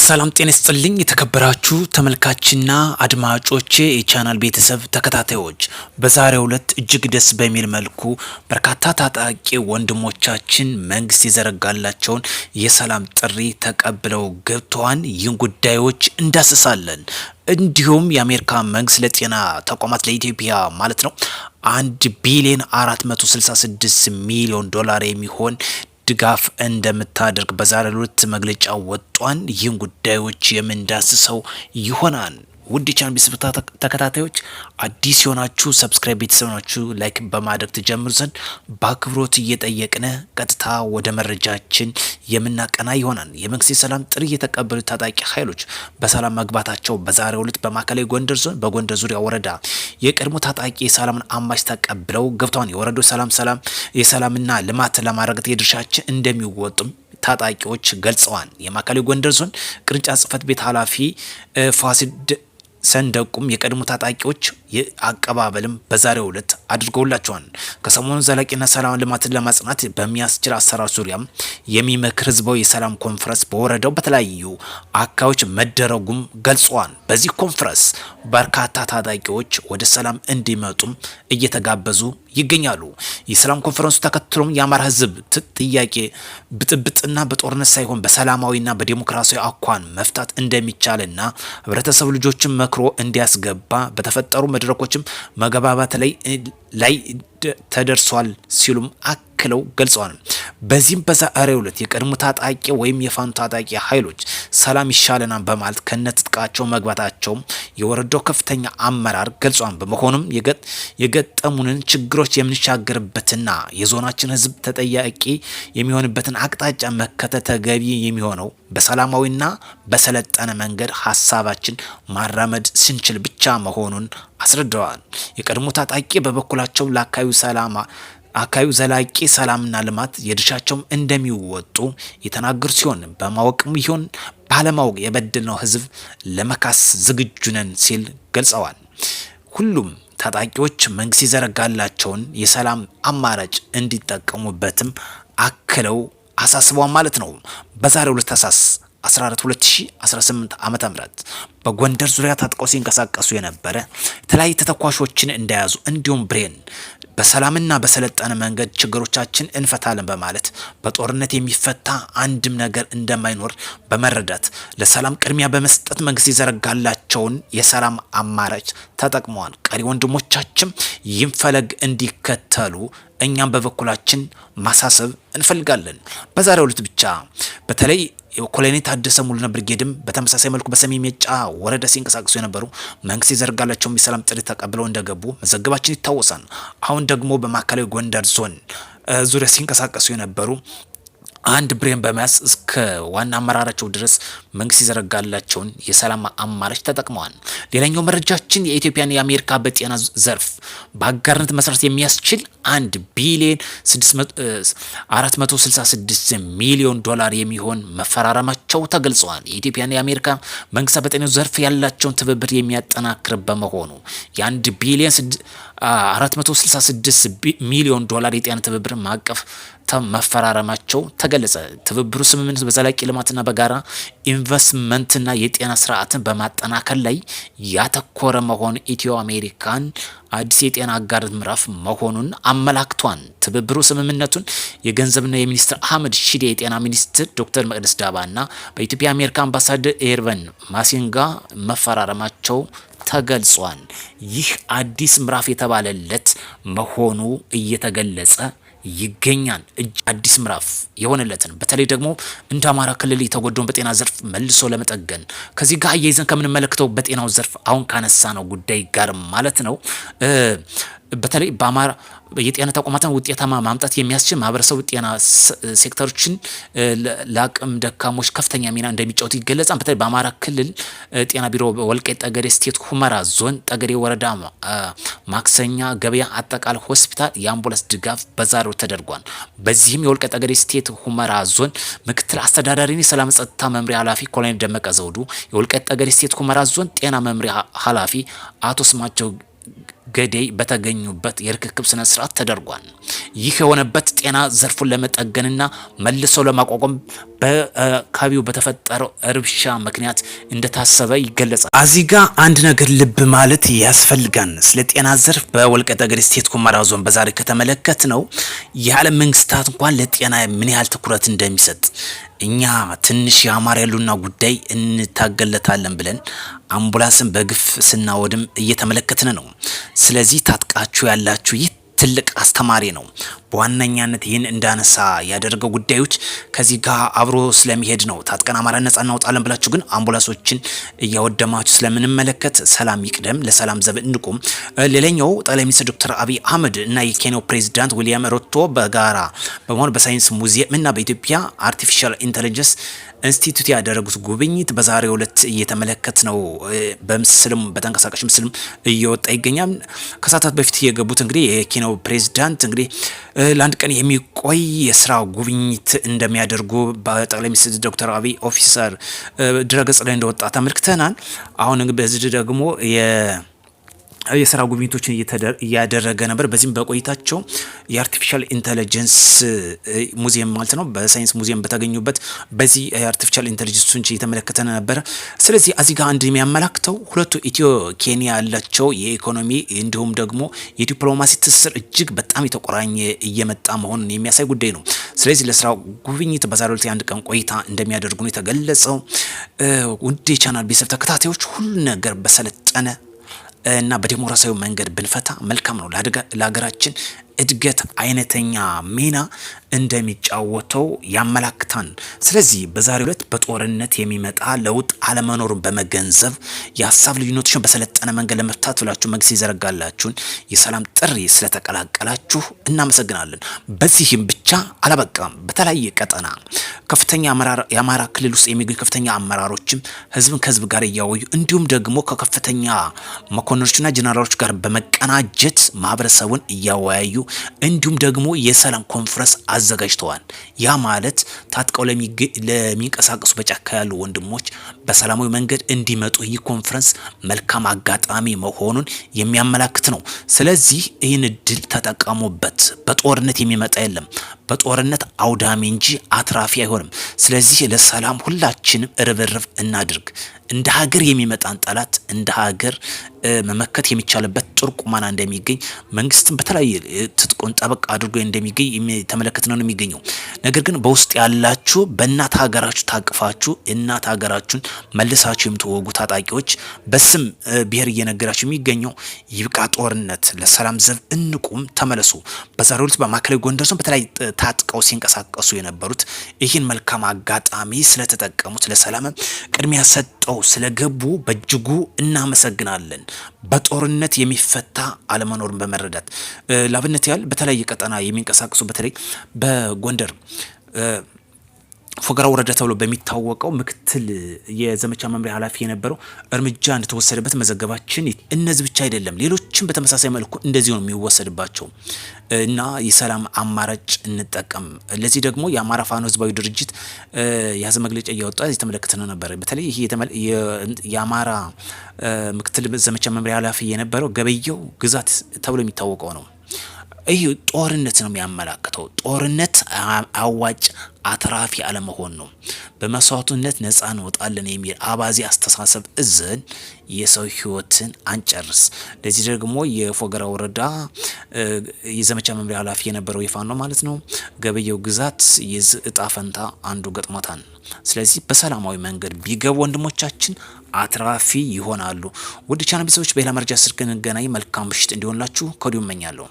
ሰላም ጤና ይስጥልኝ የተከበራችሁ ተመልካችና አድማጮቼ የቻናል ቤተሰብ ተከታታዮች፣ በዛሬው ዕለት እጅግ ደስ በሚል መልኩ በርካታ ታጣቂ ወንድሞቻችን መንግስት የዘረጋላቸውን የሰላም ጥሪ ተቀብለው ገብተዋል። ይህን ጉዳዮች እንዳስሳለን። እንዲሁም የአሜሪካ መንግስት ለጤና ተቋማት ለኢትዮጵያ ማለት ነው 1 ቢሊዮን 466 ሚሊዮን ዶላር የሚሆን ድጋፍ እንደምታደርግ በዛሬው ዕለት መግለጫ ወጥቷል። ይህን ጉዳዮች የምንዳስሰው ይሆናል። ውድ ቻናል ቤተሰብ ተከታታዮች አዲስ የሆናችሁ ሰብስክራይብ፣ ቤተሰብ ናችሁ ላይክ በማድረግ ተጀምሩ ዘንድ በአክብሮት እየጠየቅን ቀጥታ ወደ መረጃችን የምናቀና ይሆናል። የመንግስት የሰላም ጥሪ የተቀበሉ ታጣቂ ኃይሎች በሰላም መግባታቸው በዛሬው ዕለት በማዕከላዊ ጎንደር ዞን በጎንደር ዙሪያ ወረዳ የቀድሞ ታጣቂ የሰላምን አማች ተቀብለው ገብተዋል። የወረዳው የሰላምና ልማት ለማረጋገጥ የድርሻችን እንደሚወጡም ታጣቂዎች ገልጸዋል። የማዕከላዊ ጎንደር ዞን ቅርንጫፍ ጽህፈት ቤት ኃላፊ ፋሲድ ሰንደቁም የቀድሞ ታጣቂዎች አቀባበልም በዛሬው ዕለት አድርገውላቸዋል። ከሰሞኑ ዘላቂና ሰላም ልማትን ለማጽናት በሚያስችል አሰራር ዙሪያም የሚመክር ህዝባዊ የሰላም ኮንፈረንስ በወረዳው በተለያዩ አካባቢዎች መደረጉም ገልጸዋል። በዚህ ኮንፈረንስ በርካታ ታጣቂዎች ወደ ሰላም እንዲመጡም እየተጋበዙ ይገኛሉ። የሰላም ኮንፈረንሱ ተከትሎም የአማራ ህዝብ ጥያቄ ብጥብጥና በጦርነት ሳይሆን በሰላማዊና በዲሞክራሲያዊ አኳን መፍታት እንደሚቻልና ህብረተሰቡ ልጆችን መክሮ እንዲያስገባ በተፈጠሩ መድረኮችም መግባባት ላይ ተደርሷል ሲሉም አክለው ገልጸዋል። በዚህም በዛሬው ዕለት የቀድሞ ታጣቂ ወይም የፋኖ ታጣቂ ኃይሎች ሰላም ይሻለናል በማለት ከነትጥቃቸው መግባታቸው የወረዳው ከፍተኛ አመራር ገልጿል። በመሆኑም የገጠሙንን ችግሮች የምንሻገርበትና የዞናችን ህዝብ ተጠያቂ የሚሆንበትን አቅጣጫ መከተል ተገቢ የሚሆነው በሰላማዊና በሰለጠነ መንገድ ሀሳባችን ማራመድ ስንችል ብቻ መሆኑን አስረድተዋል። የቀድሞ ታጣቂ በበኩላቸው ለአካባቢው ዘላቂ ሰላምና ልማት የድርሻቸውም እንደሚወጡ የተናገሩ ሲሆን በማወቅም ይሁን ባለማወቅ የበደልነው ህዝብ ለመካስ ዝግጁ ነን ሲል ገልጸዋል። ሁሉም ታጣቂዎች መንግስት የዘረጋላቸውን የሰላም አማራጭ እንዲጠቀሙበትም አክለው አሳስበዋል ማለት ነው። በዛሬው ዕለት ታኅሳስ 14 2018 ዓመተ ምህረት በጎንደር ዙሪያ ታጥቀው ሲንቀሳቀሱ የነበረ የተለያዩ ተተኳሾችን እንደያዙ እንዲሁም ብሬን በሰላምና በሰለጠነ መንገድ ችግሮቻችን እንፈታለን በማለት በጦርነት የሚፈታ አንድም ነገር እንደማይኖር በመረዳት ለሰላም ቅድሚያ በመስጠት መንግስት የዘረጋላቸውን የሰላም አማራጭ ተጠቅመዋል። ቀሪ ወንድሞቻችን ይህን ፈለግ እንዲከተሉ እኛም በበኩላችን ማሳሰብ እንፈልጋለን። በዛሬው ዕለት ብቻ በተለይ ኮሎኔል ታደሰ ሙሉነህ ብርጌድም በተመሳሳይ መልኩ በሰሜን ሜጫ ወረዳ ሲንቀሳቀሱ የነበሩ መንግስት የዘረጋላቸውን የሰላም ጥሪ ተቀብለው እንደገቡ መዘገባችን ይታወሳል። አሁን ደግሞ በማዕከላዊ ጎንደር ዞን ዙሪያ ሲንቀሳቀሱ የነበሩ አንድ ብሬን በመያዝ እስከ ዋና አመራራቸው ድረስ መንግስት የዘረጋላቸውን የሰላም አማራጭ ተጠቅመዋል። ሌላኛው መረጃችን የኢትዮጵያና የአሜሪካ በጤና ዘርፍ በአጋርነት መስራት የሚያስችል 1 ቢሊዮን 466 ሚሊዮን ዶላር የሚሆን መፈራረማቸው ተገልጸዋል። የኢትዮጵያና የአሜሪካ መንግስታት በጤናው ዘርፍ ያላቸውን ትብብር የሚያጠናክር በመሆኑ የ1 ቢሊዮን 466 ሚሊዮን ዶላር የጤና ትብብር ማዕቀፍ መፈራረማቸው ተገለጸ። ትብብሩ ስምምነት በዘላቂ ልማትና በጋራ ኢንቨስትመንትና የጤና ስርዓትን በማጠናከር ላይ ያተኮረ መሆኑን ኢትዮ አሜሪካን አዲስ የጤና አጋርነት ምዕራፍ መሆኑን አመላክቷል። ትብብሩ ስምምነቱን የገንዘብና የሚኒስትር አህመድ ሺዴ፣ የጤና ሚኒስትር ዶክተር መቅደስ ዳባና በኢትዮጵያ አሜሪካ አምባሳደር ኤርቨን ማሲንጋ መፈራረማቸው ተገልጿል። ይህ አዲስ ምዕራፍ የተባለለት መሆኑ እየተገለጸ ይገኛል። አዲስ ምዕራፍ የሆነለትን በተለይ ደግሞ እንደ አማራ ክልል የተጎዳውን በጤና ዘርፍ መልሶ ለመጠገን ከዚህ ጋር አያይዘን ከምንመለከተው በጤናው ዘርፍ አሁን ካነሳ ነው ጉዳይ ጋር ማለት ነው በተለይ በአማራ የጤና ተቋማትን ውጤታማ ማምጣት የሚያስችል ማህበረሰቡ ጤና ሴክተሮችን ለአቅም ደካሞች ከፍተኛ ሚና እንደሚጫወቱ ይገለጻል። በተለይ በአማራ ክልል ጤና ቢሮ ወልቃይት ጠገዴ ስቴት ሁመራ ዞን ጠገዴ ወረዳ ማክሰኛ ገበያ አጠቃላይ ሆስፒታል የአምቡላንስ ድጋፍ በዛሬው ተደርጓል። በዚህም የወልቃይት ጠገዴ ስቴት ሁመራ ዞን ምክትል አስተዳዳሪና የሰላም ጸጥታ መምሪያ ኃላፊ ኮሎኔል ደመቀ ዘውዱ፣ የወልቃይት ጠገዴ ስቴት ሁመራ ዞን ጤና መምሪያ ኃላፊ አቶ ስማቸው ገደይ በተገኙበት የርክክብ ስነ ስርዓት ተደርጓል። ይህ የሆነበት ጤና ዘርፉን ለመጠገንና መልሶ ለማቋቋም በአካባቢው በተፈጠረው እርብሻ ምክንያት እንደታሰበ ይገለጻል። እዚህ ጋ አንድ ነገር ልብ ማለት ያስፈልጋል። ስለ ጤና ዘርፍ በወልቃይት ጠገዴ ሰቲት ሁመራ ዞን በዛሬ ከተመለከት ነው የዓለም መንግስታት እንኳን ለጤና ምን ያህል ትኩረት እንደሚሰጥ እኛ ትንሽ የአማራ ያሉና ጉዳይ እንታገለታለን ብለን አምቡላንስን በግፍ ስናወድም እየተመለከትን ነው። ስለዚህ ታጥቃችሁ ያላችሁ ይህ ትልቅ አስተማሪ ነው። በዋነኛነት ይህን እንዳነሳ ያደረገው ጉዳዮች ከዚህ ጋር አብሮ ስለሚሄድ ነው። ታጥቀን አማራ ነጻ እናውጣለን ብላችሁ ግን አምቡላንሶችን እያወደማችሁ ስለምንመለከት ሰላም ይቅደም፣ ለሰላም ዘብ እንቁም። ሌላኛው ጠቅላይ ሚኒስትር ዶክተር አብይ አህመድ እና የኬንያው ፕሬዚዳንት ዊሊያም ሩቶ በጋራ በመሆን በሳይንስ ሙዚየም እና በኢትዮጵያ አርቲፊሻል ኢንተለጀንስ ኢንስቲትዩት ያደረጉት ጉብኝት በዛሬው ዕለት እየተመለከት ነው። በምስልም በተንቀሳቃሽ ምስልም እየወጣ ይገኛል። ከሰዓታት በፊት የገቡት እንግዲህ የኬንያው ፕሬዚዳንት እንግዲህ ለአንድ ቀን የሚቆይ የስራ ጉብኝት እንደሚያደርጉ በጠቅላይ ሚኒስትር ዶክተር አብይ ኦፊሰር ድረገጽ ላይ እንደወጣ ተመልክተናል። አሁን በዚህ ደግሞ የስራ ጉብኝቶችን እያደረገ ነበር። በዚህም በቆይታቸው የአርቲፊሻል ኢንተለጀንስ ሙዚየም ማለት ነው በሳይንስ ሙዚየም በተገኙበት በዚህ የአርቲፊሻል ኢንተለጀንስ እየተመለከተ ነበር። ስለዚህ እዚህ ጋር አንድ የሚያመላክተው ሁለቱ ኢትዮ ኬንያ ያላቸው የኢኮኖሚ እንዲሁም ደግሞ የዲፕሎማሲ ትስስር እጅግ በጣም የተቆራኘ እየመጣ መሆኑን የሚያሳይ ጉዳይ ነው። ስለዚህ ለስራ ጉብኝት በዛሬው ዕለት የአንድ ቀን ቆይታ እንደሚያደርጉ ነው የተገለጸው። ውድ የቻናል ቤተሰብ ተከታታዮች ሁሉ ነገር በሰለጠነ እና በዲሞክራሲያዊ መንገድ ብንፈታ መልካም ነው። ለሀገራችን እድገት አይነተኛ ሚና እንደሚጫወተው ያመላክታል። ስለዚህ በዛሬው ዕለት በጦርነት የሚመጣ ለውጥ አለመኖሩን በመገንዘብ የሀሳብ ልዩነቶችን በሰለጠነ መንገድ ለመፍታት ብላችሁ መንግስት ይዘረጋላችሁን የሰላም ጥሪ ስለተቀላቀላችሁ እናመሰግናለን። በዚህም ብቻ አላበቃም። በተለያየ ቀጠና ከፍተኛ የአማራ ክልል ውስጥ የሚገኙ ከፍተኛ አመራሮችም ህዝብን ከህዝብ ጋር እያወዩ እንዲሁም ደግሞ ከከፍተኛ መኮንኖችና ጀነራሎች ጋር በመቀናጀት ማህበረሰቡን እያወያዩ እንዲሁም ደግሞ የሰላም ኮንፈረንስ አዘጋጅተዋል። ያ ማለት ታጥቀው ለሚንቀሳቀሱ በጫካ ያሉ ወንድሞች በሰላማዊ መንገድ እንዲመጡ ይህ ኮንፈረንስ መልካም አጋጣሚ መሆኑን የሚያመላክት ነው። ስለዚህ ይህን እድል ተጠቀሙበት። በጦርነት የሚመጣ የለም። በጦርነት አውዳሚ እንጂ አትራፊ አይሆንም። ስለዚህ ለሰላም ሁላችንም ርብርብ እናድርግ። እንደ ሀገር የሚመጣን ጠላት እንደ ሀገር መመከት የሚቻልበት ጥሩ ቁማና እንደሚገኝ መንግስትም በተለያየ ትጥቁን ጠበቅ አድርጎ እንደሚገኝ ተመለከት ነው የሚገኘው። ነገር ግን በውስጥ ያላችሁ በእናት ሀገራችሁ ታቅፋችሁ እናት ሀገራችሁን መልሳችሁ የምትወጉ ታጣቂዎች በስም ብሔር እየነገራችሁ የሚገኘው ይብቃ ጦርነት፣ ለሰላም ዘብ እንቁም፣ ተመለሱ። በዛሬው ዕለት በማዕከላዊ ጎንደር ዞን በተለይ ታጥቀው ሲንቀሳቀሱ የነበሩት ይህን መልካም አጋጣሚ ስለተጠቀሙት ለሰላም ቅድሚያ ሰጠው ስለገቡ በእጅጉ እናመሰግናለን። በጦርነት የሚፈታ አለመኖርን በመረዳት ላብነት ያህል በተለያየ ቀጠና የሚንቀሳቀሱ በተለይ በጎንደር ፎገራ ወረዳ ተብሎ በሚታወቀው ምክትል የዘመቻ መምሪያ ኃላፊ የነበረው እርምጃ እንደተወሰደበት መዘገባችን። እነዚህ ብቻ አይደለም፣ ሌሎችም በተመሳሳይ መልኩ እንደዚህ ነው የሚወሰድባቸው እና የሰላም አማራጭ እንጠቀም። ለዚህ ደግሞ የአማራ ፋኖ ህዝባዊ ድርጅት የያዘ መግለጫ እያወጣ የተመለከተነው ነበር። በተለይ ይሄ የአማራ ምክትል ዘመቻ መምሪያ ኃላፊ የነበረው ገበየው ግዛት ተብሎ የሚታወቀው ነው። ይህ ጦርነት ነው የሚያመላክተው። ጦርነት አዋጭ አትራፊ አለመሆን ነው። በመስዋዕትነት ነፃ እንወጣለን የሚል አባዜ አስተሳሰብ እዘን የሰው ህይወትን አንጨርስ። ለዚህ ደግሞ የፎገራ ወረዳ የዘመቻ መምሪያ ኃላፊ የነበረው የፋኖ ማለት ነው ገበየው ግዛት የእጣ ፈንታ አንዱ ገጥሞታል። ስለዚህ በሰላማዊ መንገድ ቢገቡ ወንድሞቻችን አትራፊ ይሆናሉ። ውድ ቻናል ቤተሰቦች በሌላ መረጃ ስር እንገናኝ። መልካም ምሽት እንዲሆንላችሁ ከወዲሁ እመኛለሁ።